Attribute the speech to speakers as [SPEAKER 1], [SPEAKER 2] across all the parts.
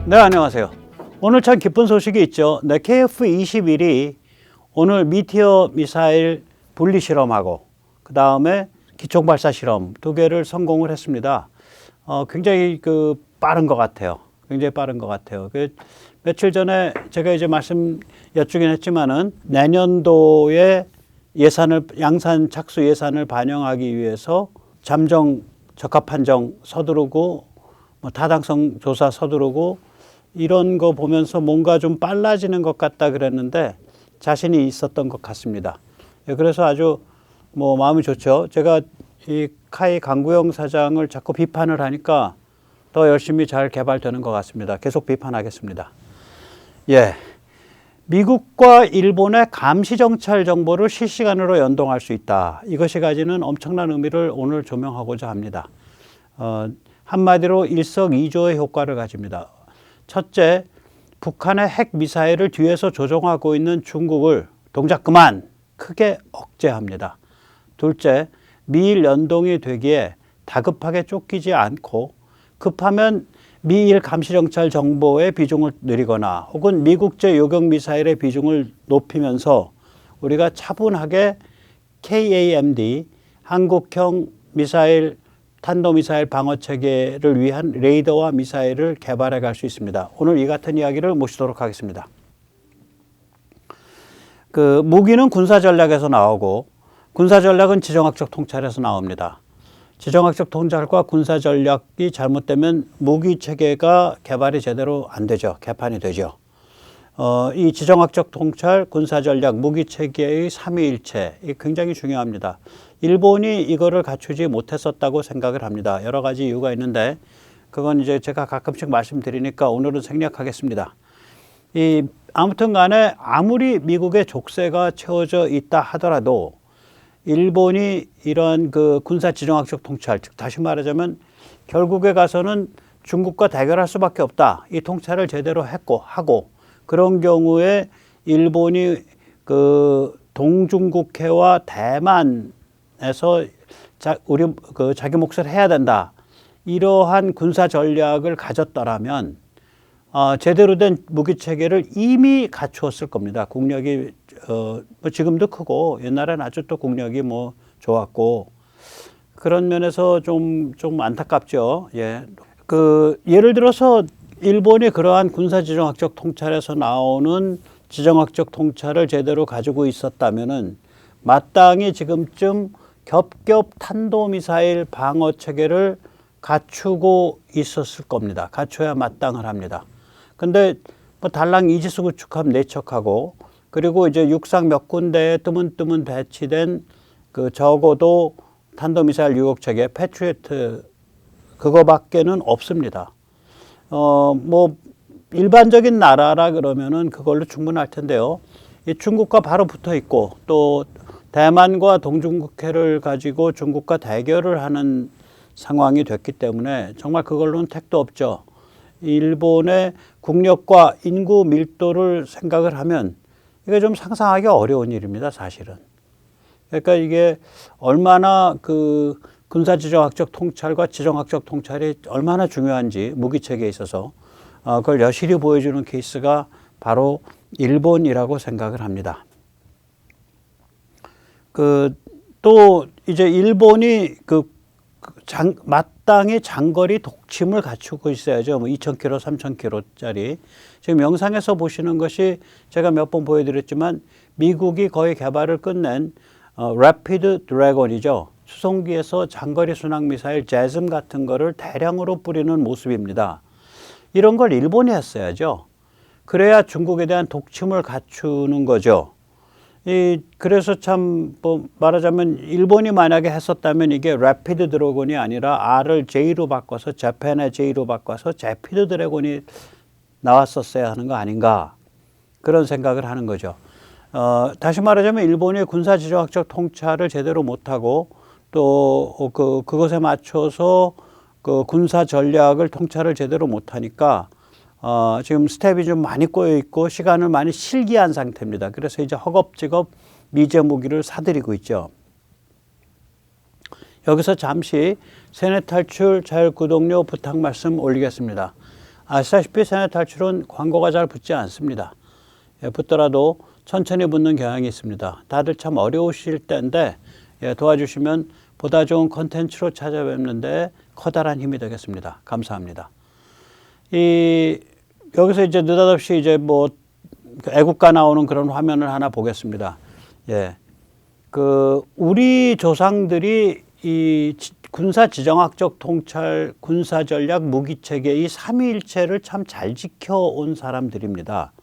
[SPEAKER 1] 네, 안녕하세요. 오늘 참 기쁜 소식이 있죠. 네, KF-21이 오늘 미티어 미사일 분리 실험하고 그 다음에 기총 발사 실험 두 개를 성공을 했습니다. 굉장히 빠른 것 같아요. 굉장히 빠른 것 같아요. 며칠 전에 제가 이제 말씀 여쭈긴 했지만은 내년도에 예산을 양산 착수 예산을 반영하기 위해서 잠정 적합 판정 서두르고 타당성 조사 서두르고 이런 거 보면서 뭔가 좀 빨라지는 것 같다 그랬는데 자신이 있었던 것 같습니다. 그래서 아주 마음이 좋죠. 제가 이 카이 강구영 사장을 자꾸 비판을 하니까 더 열심히 잘 개발되는 것 같습니다. 계속 비판하겠습니다. 예. 미국과 일본의 감시 정찰 정보를 실시간으로 연동할 수 있다. 이것이 가지는 엄청난 의미를 오늘 조명하고자 합니다. 한마디로 일석이조의 효과를 가집니다. 첫째, 북한의 핵 미사일을 뒤에서 조종하고 있는 중국을 동작 그만 크게 억제합니다. 둘째, 미일 연동이 되기에 다급하게 쫓기지 않고 급하면 미일 감시정찰 정보의 비중을 늘리거나 혹은 미국제 요격 미사일의 비중을 높이면서 우리가 차분하게 KAMD 한국형 미사일 탄도미사일 방어체계를 위한 레이더와 미사일을 개발해 갈 수 있습니다. 오늘 이 같은 이야기를 모시도록 하겠습니다. 무기는 군사전략에서 나오고 군사전략은 지정학적 통찰에서 나옵니다. 지정학적 통찰과 군사전략이 잘못되면 무기체계가 개발이 제대로 안 되죠. 개판이 되죠. 이 지정학적 통찰, 군사전략, 무기체계의 삼위일체 이 굉장히 중요합니다. 일본이 이거를 갖추지 못했었다고 생각을 합니다. 여러 가지 이유가 있는데 그건 이제 제가 가끔씩 말씀드리니까 오늘은 생략하겠습니다. 아무튼 간에 아무리 미국의 족쇄가 채워져 있다 하더라도 일본이 이런 군사 지정학적 통찰, 즉 다시 말하자면 결국에 가서는 중국과 대결할 수밖에 없다. 이 통찰을 제대로 하고 그런 경우에 일본이 동중국해와 대만에서 자기 몫을 해야 된다. 이러한 군사 전략을 가졌더라면 제대로 된 무기 체계를 이미 갖추었을 겁니다. 국력이 지금도 크고 옛날에는 아주 또 국력이 좋았고 그런 면에서 좀 안타깝죠. 예. 예를 들어서 일본이 그러한 군사 지정학적 통찰에서 나오는 지정학적 통찰을 제대로 가지고 있었다면은 마땅히 지금쯤 겹겹 탄도미사일 방어 체계를 갖추고 있었을 겁니다. 갖춰야 마땅을 합니다. 근데 달랑 이지스 구축함 4척하고 그리고 이제 육상 몇 군데에 뜨문뜨문 배치된 적어도 탄도미사일 유격체계 패트리어트 그거밖에는 없습니다. 일반적인 나라라 그러면은 그걸로 충분할 텐데요. 이 중국과 바로 붙어 있고 또 대만과 동중국해를 가지고 중국과 대결을 하는 상황이 됐기 때문에 정말 그걸로는 택도 없죠. 일본의 국력과 인구 밀도를 생각을 하면 이게 좀 상상하기 어려운 일입니다, 사실은. 그러니까 이게 얼마나 군사지정학적 통찰과 지정학적 통찰이 얼마나 중요한지 무기체계에 있어서 그걸 여실히 보여주는 케이스가 바로 일본이라고 생각을 합니다. 또 이제 일본이 마땅히 장거리 독침을 갖추고 있어야죠. 2,000km, 3,000km짜리. 지금 영상에서 보시는 것이 제가 몇 번 보여드렸지만 미국이 거의 개발을 끝낸 Rapid Dragon이죠. 수송기에서 장거리 순항 미사일 제즘 같은 거를 대량으로 뿌리는 모습입니다. 이런 걸 일본이 했어야죠. 그래야 중국에 대한 독침을 갖추는 거죠. 그래서 참 말하자면 일본이 만약에 했었다면 이게 Rapid Dragon이 아니라 R을 J로 바꿔서 재팬의 J로 바꿔서 제피드 드래곤이 나왔었어야 하는 거 아닌가 그런 생각을 하는 거죠. 다시 말하자면 일본이 군사지정학적 통찰을 제대로 못하고 또 그것에 맞춰서 군사 전략을 통찰을 제대로 못하니까 지금 스텝이 좀 많이 꼬여 있고 시간을 많이 실기한 상태입니다. 그래서 이제 허겁지겁 미제 무기를 사들이고 있죠. 여기서 잠시 세뇌 탈출 자율구독료 부탁 말씀 올리겠습니다. 아시다시피 세뇌 탈출은 광고가 잘 붙지 않습니다. 예, 붙더라도 천천히 붙는 경향이 있습니다. 다들 참 어려우실 때인데 예, 도와주시면 보다 좋은 컨텐츠로 찾아뵙는데 커다란 힘이 되겠습니다. 감사합니다. 여기서 이제 느닷없이 이제 뭐 애국가 나오는 그런 화면을 하나 보겠습니다. 예. 우리 조상들이 이 군사 지정학적 통찰, 군사 전략, 무기 체계 이 삼위일체를 참 잘 지켜온 사람들입니다.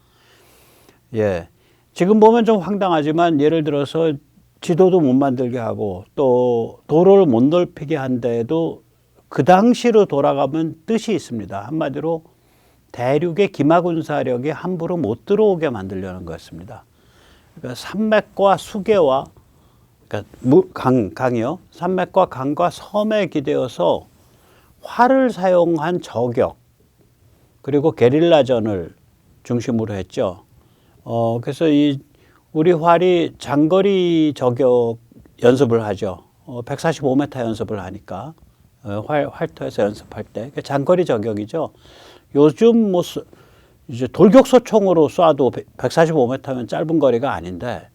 [SPEAKER 1] 예. 지금 보면 좀 황당하지만 예를 들어서 지도도 못 만들게 하고 또 도로를 못 넓히게 한데도 그 당시로 돌아가면 뜻이 있습니다. 한마디로 대륙의 기마군사력이 함부로 못 들어오게 만들려는 것입니다. 그러니까 산맥과 수계와 그러니까 강이요. 산맥과 강과 섬에 기대어서 활을 사용한 저격 그리고 게릴라전을 중심으로 했죠. 그래서 우리 활이 장거리 저격 연습을 하죠. 145m 연습을 하니까 활터에서 연습할 때 장거리 저격이죠. 요즘 뭐 이제 돌격소총으로 쏴도 145m면 짧은 거리가 아닌데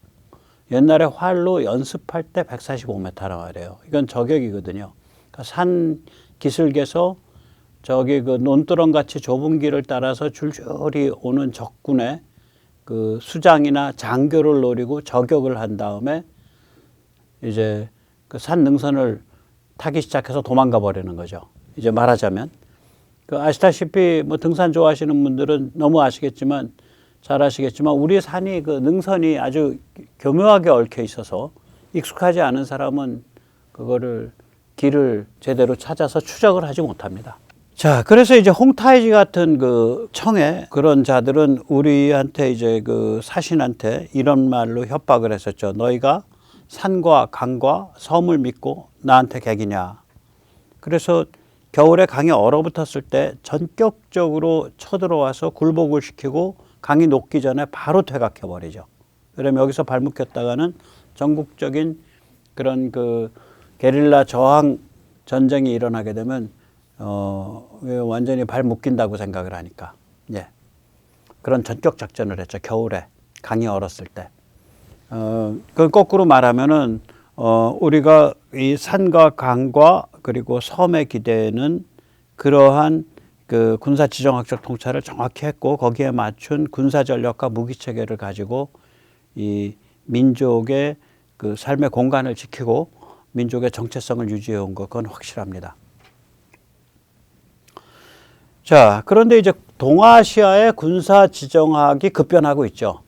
[SPEAKER 1] 옛날에 활로 연습할 때 145m란 말이에요. 이건 저격이거든요. 그러니까 산 기슭에서 저기 그 논두렁 같이 좁은 길을 따라서 줄줄이 오는 적군의 그 수장이나 장교를 노리고 저격을 한 다음에 이제 그 산 능선을 타기 시작해서 도망가 버리는 거죠. 이제 말하자면 아시다시피 뭐 등산 좋아하시는 분들은 너무 아시겠지만 잘 아시겠지만 우리 산이 그 능선이 아주 교묘하게 얽혀 있어서 익숙하지 않은 사람은 그거를 길을 제대로 찾아서 추적을 하지 못합니다. 자, 그래서 이제 홍타이지 같은 그 청해 그런 자들은 우리한테 이제 그 사신한테 이런 말로 협박을 했었죠. 너희가 산과 강과 섬을 믿고 나한테 객이냐. 그래서 겨울에 강이 얼어붙었을 때 전격적으로 쳐들어와서 굴복을 시키고 강이 녹기 전에 바로 퇴각해 버리죠. 그러면 여기서 발목 꼈다가는 전국적인 그런 그 게릴라 저항 전쟁이 일어나게 되면 완전히 발 묶인다고 생각을 하니까 예. 그런 전격 작전을 했죠. 겨울에 강이 얼었을 때. 그걸 거꾸로 말하면은 우리가 이 산과 강과 그리고 섬에 기대는 그러한 그 군사 지정학적 통찰을 정확히 했고 거기에 맞춘 군사 전략과 무기 체계를 가지고 이 민족의 그 삶의 공간을 지키고 민족의 정체성을 유지해 온 것 그건 확실합니다. 자, 그런데 이제 동아시아의 군사 지정학이 급변하고 있죠.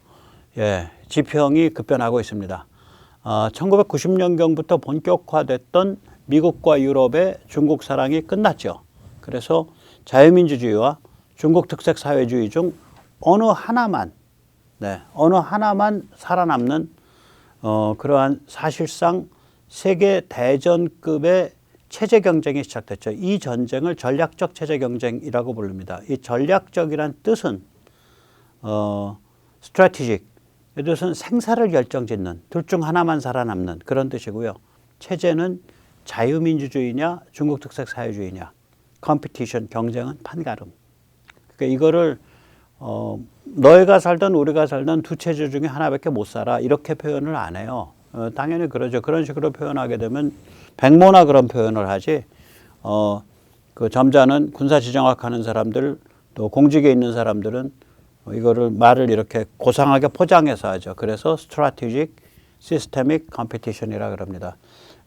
[SPEAKER 1] 예, 지평이 급변하고 있습니다. 1990년경부터 본격화됐던 미국과 유럽의 중국 사랑이 끝났죠. 그래서 자유민주주의와 중국 특색 사회주의 중 어느 하나만 살아남는 그러한 사실상 세계 대전급의 체제 경쟁이 시작됐죠. 이 전쟁을 전략적 체제 경쟁이라고 부릅니다. 이 전략적이란 뜻은 strategic, 이 뜻은 생사를 결정짓는 둘 중 하나만 살아남는 그런 뜻이고요. 체제는 자유민주주의냐 중국 특색 사회주의냐, 컴피티션 경쟁은 판가름. 그러니까 이거를 너희가 살든 우리가 살든 두 체제 중에 하나밖에 못 살아 이렇게 표현을 안 해요. 당연히 그러죠. 그런 식으로 표현하게 되면 백모나 그런 표현을 하지. 그 점잖은 군사 지정학 하는 사람들 또 공직에 있는 사람들은 이거를 말을 이렇게 고상하게 포장해서 하죠. 그래서 strategic, systemic competition이라 그럽니다.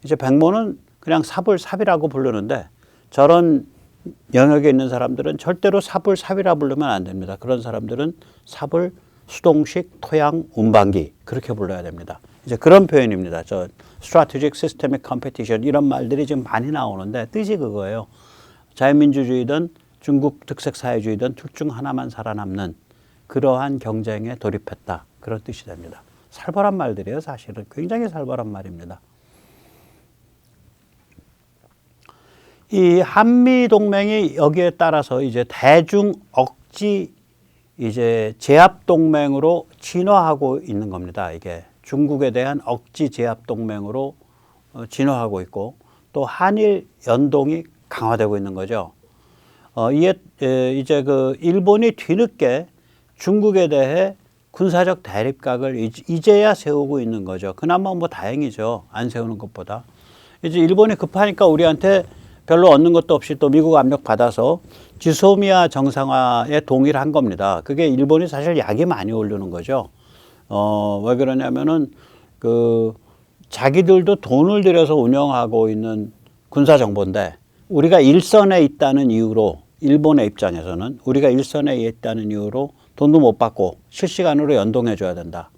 [SPEAKER 1] 이제 백모는 그냥 삽이라고 부르는데 저런 영역에 있는 사람들은 절대로 삽을 삽이라 부르면 안 됩니다. 그런 사람들은 삽을 수동식, 토양, 운반기 그렇게 불러야 됩니다. 이제 그런 표현입니다. 저 strategic, systemic competition 이런 말들이 지금 많이 나오는데 뜻이 그거예요. 자유민주주의든 중국 특색 사회주의든 둘 중 하나만 살아남는 그러한 경쟁에 돌입했다. 그런 뜻이 됩니다. 살벌한 말들이에요. 사실은 굉장히 살벌한 말입니다. 이 한미 동맹이 여기에 따라서 이제 대중 억지 이제 제압 동맹으로 진화하고 있는 겁니다. 이게 중국에 대한 억지 제압 동맹으로 진화하고 있고 또 한일 연동이 강화되고 있는 거죠. 이제 그 일본이 뒤늦게 중국에 대해 군사적 대립각을 이제야 세우고 있는 거죠. 그나마 뭐 다행이죠. 안 세우는 것보다. 이제 일본이 급하니까 우리한테 별로 얻는 것도 없이 또 미국 압력 받아서 지소미아 정상화에 동의를 한 겁니다. 그게 일본이 사실 약이 많이 오르는 거죠. 왜 그러냐면은 그 자기들도 돈을 들여서 운영하고 있는 군사정보인데 우리가 일선에 있다는 이유로 일본의 입장에서는 우리가 일선에 있다는 이유로 돈도 못 받고 실시간으로 연동해 줘야 된다.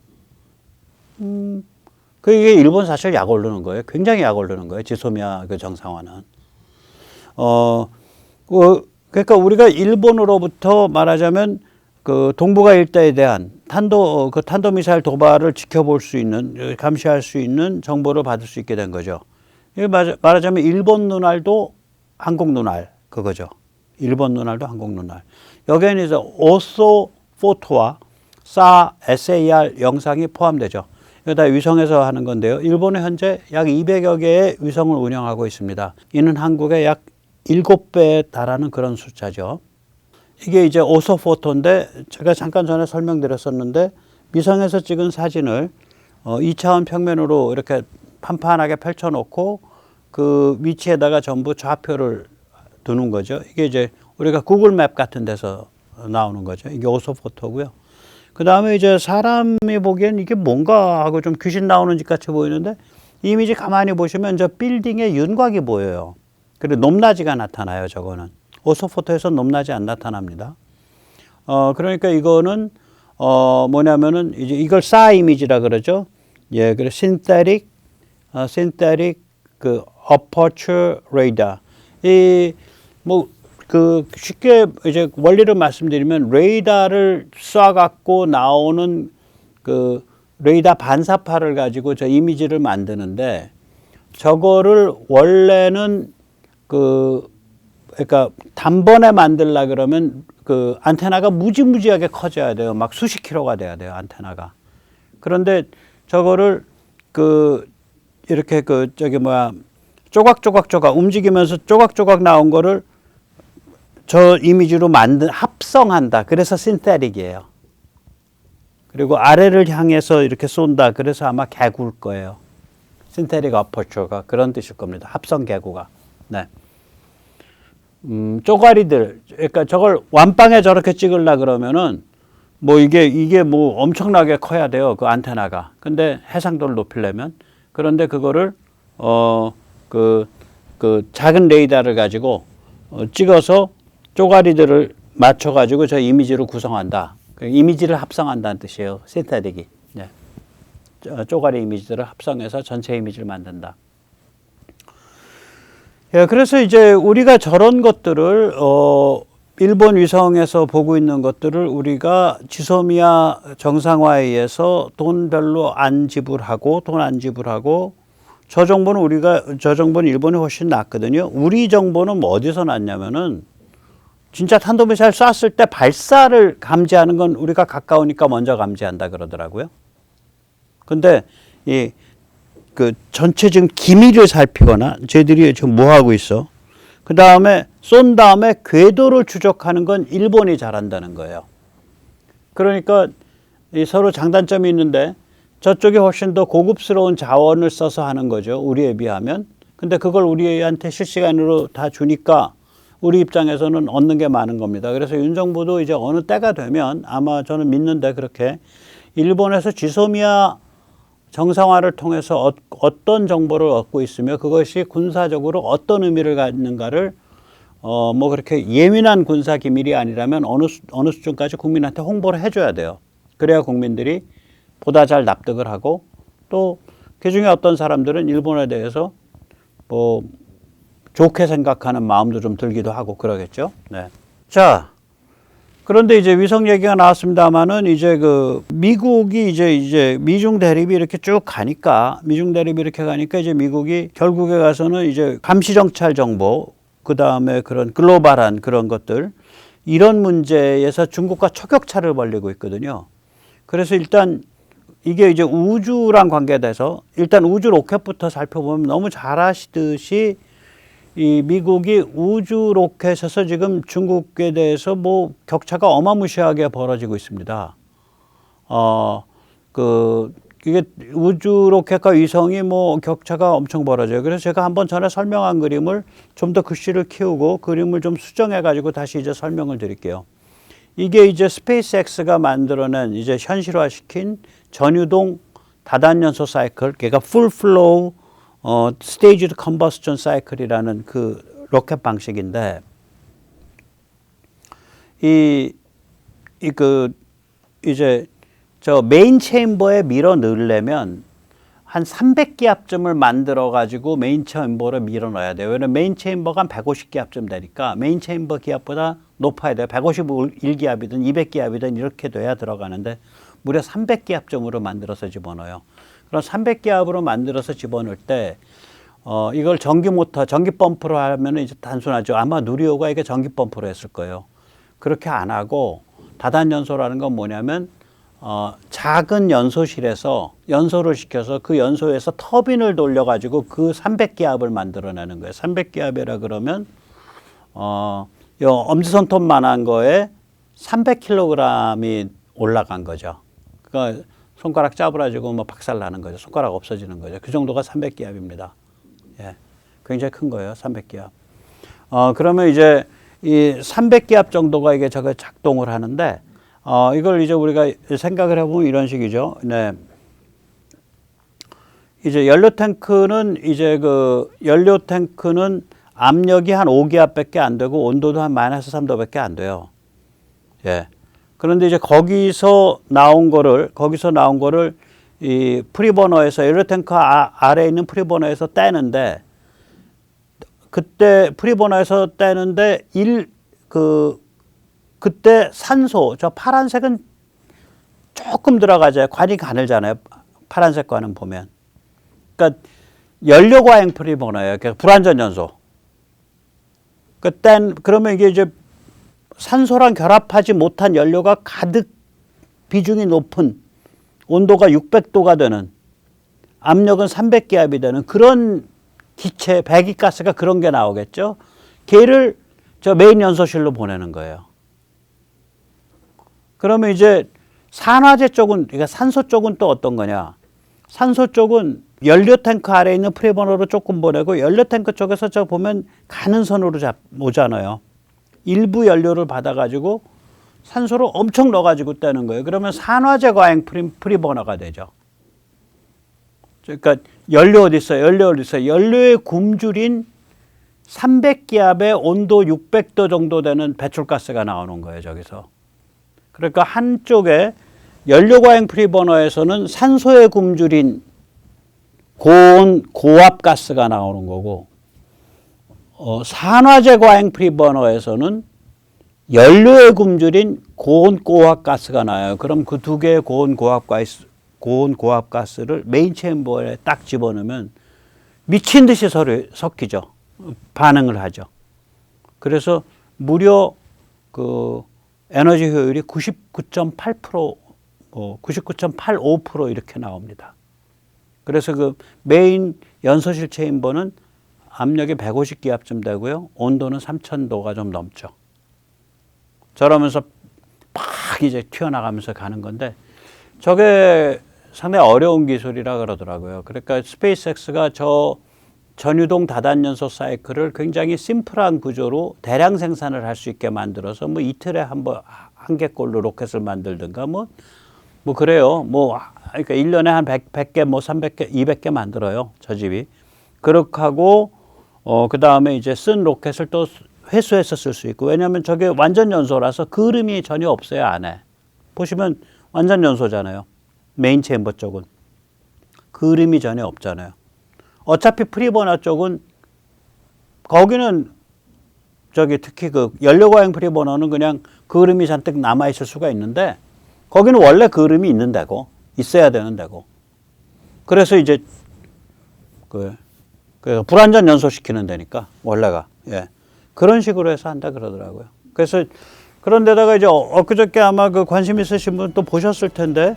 [SPEAKER 1] 그게 일본 사실 약 오르는 거예요. 굉장히 약 오르는 거예요. 지소미아 그 정상화는. 그러니까 우리가 일본으로부터 말하자면 그 동북아 일대에 대한 탄도미사일 도발을 지켜볼 수 있는, 감시할 수 있는 정보를 받을 수 있게 된 거죠. 말하자면 일본 눈알도 한국 눈알 그거죠. 일본 눈알도 한국 눈알. 여기에는 이제 오소 포토와 SAR 영상이 포함되죠. 이거 다 위성에서 하는 건데요. 일본은 현재 약 200여 개의 위성을 운영하고 있습니다. 이는 한국의 약 7배에 달하는 그런 숫자죠. 이게 이제 오소포토인데 제가 잠깐 전에 설명드렸었는데 위성에서 찍은 사진을 2차원 평면으로 이렇게 판판하게 펼쳐놓고 그 위치에다가 전부 좌표를 두는 거죠. 이게 이제 우리가 구글 맵 같은 데서 나오는 거죠. 이게 오소포토고요. 그 다음에 이제 사람이 보기엔 이게 뭔가 하고 좀 귀신 나오는 집 같이 보이는데 이미지 가만히 보시면 저 빌딩에 윤곽이 보여요. 그리고 높낮이가 나타나요. 저거는. 오소포토에서 높낮이 안 나타납니다. 그러니까 이거는 뭐냐면은 이제 이걸 사 이미지라 그러죠. 예, 그래서 synthetic 그 aperture radar. 그 쉽게 이제 원리를 말씀드리면 레이더를 쏴갖고 나오는 그 레이더 반사파를 가지고 저 이미지를 만드는데 저거를 원래는 그러니까 단번에 만들라 그러면 그 안테나가 무지무지하게 커져야 돼요. 막 수십 킬로가 돼야 돼요, 안테나가. 그런데 저거를 이렇게 조각조각 움직이면서 조각조각 나온 거를 저 이미지로 합성한다. 그래서 신테릭이에요. 그리고 아래를 향해서 이렇게 쏜다. 그래서 아마 개구일 거예요. 신테릭 어퍼처가 그런 뜻일 겁니다. 합성 개구가. 네. 쪼가리들, 그러니까 저걸 완빵에 저렇게 찍으려 그러면은 뭐 이게 뭐 엄청나게 커야 돼요. 그 안테나가. 근데 해상도를 높이려면. 그런데 그거를, 작은 레이더를 가지고 찍어서 쪼가리들을 맞춰가지고 저 이미지로 구성한다. 이미지를 합성한다는 뜻이에요. 신테릭이. 네. 쪼가리 이미지들을 합성해서 전체 이미지를 만든다. 예, 그래서 이제 우리가 저런 것들을 일본 위성에서 보고 있는 것들을 우리가 지소미아 정상화에 의해서 돈 안 지불하고 저 정보는 일본이 훨씬 낫거든요. 우리 정보는 뭐 어디서 났냐면은 진짜 탄도미사일 쐈을 때 발사를 감지하는 건 우리가 가까우니까 먼저 감지한다 그러더라고요. 근데 전체 지금 기밀을 살피거나 쟤들이 지금 뭐 하고 있어? 그 다음에 쏜 다음에 궤도를 추적하는 건 일본이 잘한다는 거예요. 그러니까 서로 장단점이 있는데 저쪽이 훨씬 더 고급스러운 자원을 써서 하는 거죠. 우리에 비하면. 근데 그걸 우리한테 실시간으로 다 주니까 우리 입장에서는 얻는 게 많은 겁니다. 그래서 윤 정부도 이제 어느 때가 되면 아마 저는 믿는데 그렇게 일본에서 지소미아 정상화를 통해서 어떤 정보를 얻고 있으며 그것이 군사적으로 어떤 의미를 갖는가를 뭐 그렇게 예민한 군사 기밀이 아니라면 어느 수준까지 국민한테 홍보를 해줘야 돼요. 그래야 국민들이 보다 잘 납득을 하고 또 그중에 어떤 사람들은 일본에 대해서 뭐 좋게 생각하는 마음도 좀 들기도 하고 그러겠죠. 네. 자, 그런데 이제 위성 얘기가 나왔습니다만은 이제 미국이 이제 미중 대립이 이렇게 쭉 가니까 이제 미국이 결국에 가서는 이제 감시 정찰 정보, 그 다음에 그런 글로벌한 그런 것들 이런 문제에서 중국과 초격차를 벌이고 있거든요. 그래서 일단 이게 이제 우주랑 관계돼서 일단 우주 로켓부터 살펴보면 너무 잘 아시듯이 이 미국이 우주 로켓에서 지금 중국에 대해서 뭐 격차가 어마무시하게 벌어지고 있습니다. 이게 우주 로켓과 위성이 뭐 격차가 엄청 벌어져요. 그래서 제가 한번 전에 설명한 그림을 좀 더 글씨를 키우고 그림을 좀 수정해 가지고 다시 이제 설명을 드릴게요. 이게 이제 스페이스X가 만들어낸 이제 현실화시킨 전유동 다단연소 사이클, 그러니까 풀 플로우 스테이지드 컨버스션 사이클이라는 그 로켓 방식인데 이제 저 메인 체인버에 밀어 넣으려면 한 300기압쯤을 만들어 가지고 메인 체인버를 밀어 넣어야 돼요. 왜냐면 메인 체인버가 한 150기압쯤 되니까 메인 체인버 기압보다 높아야 돼요. 151기압이든 200기압이든 이렇게 돼야 들어가는데 무려 300기압쯤으로 만들어서 집어넣어요. 그럼 300기압으로 만들어서 집어넣을 때 이걸 전기 모터, 전기 펌프로 하면 이제 단순하죠. 아마 누리호가 이게 전기 펌프로 했을 거예요. 그렇게 안 하고 다단연소라는 건 뭐냐면 작은 연소실에서 연소를 시켜서 그 연소에서 터빈을 돌려가지고 그 300기압을 만들어내는 거예요. 300기압이라 그러면 요 엄지손톱만한 거에 300kg이 올라간 거죠. 그러니까 손가락 짜부라지고 뭐 박살 나는 거죠. 손가락 없어지는 거죠. 그 정도가 300기압입니다. 예, 굉장히 큰 거예요. 300기압. 그러면 이제 이 300기압 정도가 이게 저거 작동을 하는데 이걸 이제 우리가 생각을 해보면 이런 식이죠. 네. 이제 연료 탱크는 압력이 한 5기압밖에 안 되고 온도도 한 마이너스 3도밖에 안 돼요. 예. 그런데 이제 거기서 나온 거를 이 프리버너에서 연료 탱크 아래에 있는 프리버너에서 떼는데 그때 프리버너에서 떼는데 그때 산소, 저 파란색은 조금 들어가죠. 관이 가늘잖아요. 파란색 관은 보면. 그러니까 연료과행 프리버너예요. 그러니까 불완전 연소. 그러면 이게 이제 산소랑 결합하지 못한 연료가 가득 비중이 높은 온도가 600도가 되는 압력은 300기압이 되는 그런 기체, 배기가스가 그런 게 나오겠죠. 걔를 저 메인 연소실로 보내는 거예요. 그러면 이제 산화제 쪽은, 그러니까 산소 쪽은 또 어떤 거냐. 산소 쪽은 연료 탱크 아래에 있는 프리버너로 조금 보내고 연료 탱크 쪽에서 저 보면 가는 선으로 오잖아요. 일부 연료를 받아가지고 산소를 엄청 넣어가지고 떼는 거예요. 그러면 산화제 과행 프리버너가 되죠. 그러니까 연료 어디 있어요? 연료의 굶주린 300기압의 온도 600도 정도 되는 배출가스가 나오는 거예요. 저기서. 그러니까 한쪽에 연료과행 프리버너에서는 산소에 굶주린 고압 가스가 나오는 거고 산화제 과행 프리버너에서는 연료에 굶주린 고압 가스가 나와요. 그럼 그 두 개의 고압 가스를 메인 체인버에 딱 집어넣으면 미친 듯이 섞이죠. 반응을 하죠. 그래서 무려 그 에너지 효율이 99.8%, 99.85% 이렇게 나옵니다. 그래서 그 메인 연소실 체인버는 압력이 150기압쯤 되고요. 온도는 3000도가 좀 넘죠. 저러면서 막 이제 튀어나가면서 가는 건데 저게 상당히 어려운 기술이라 그러더라고요. 그러니까 스페이스X가 저 전유동 다단연소 사이클을 굉장히 심플한 구조로 대량 생산을 할 수 있게 만들어서 뭐 이틀에 한 개꼴로 로켓을 만들든가 뭐 그래요. 그러니까 1년에 한 100개, 300개, 200개 만들어요. 저 집이. 그렇게 하고, 그 다음에 이제 쓴 로켓을 또 회수해서 쓸 수 있고. 왜냐하면 저게 완전 연소라서 그름이 전혀 없어요, 안에. 보시면 완전 연소잖아요. 메인 체인버 쪽은. 그름이 전혀 없잖아요. 어차피 프리버너 쪽은 거기는 특히 그 연료과행 프리버너는 그냥 그름이 잔뜩 남아있을 수가 있는데 거기는 원래 그름이 있는 데고 있어야 되는 데고 그래서 이제 그 불완전 연소시키는 데니까 원래가 그런 식으로 해서 한다 그러더라고요. 그래서 그런 데다가 이제 엊그저께 아마 그 관심 있으신 분 또 보셨을 텐데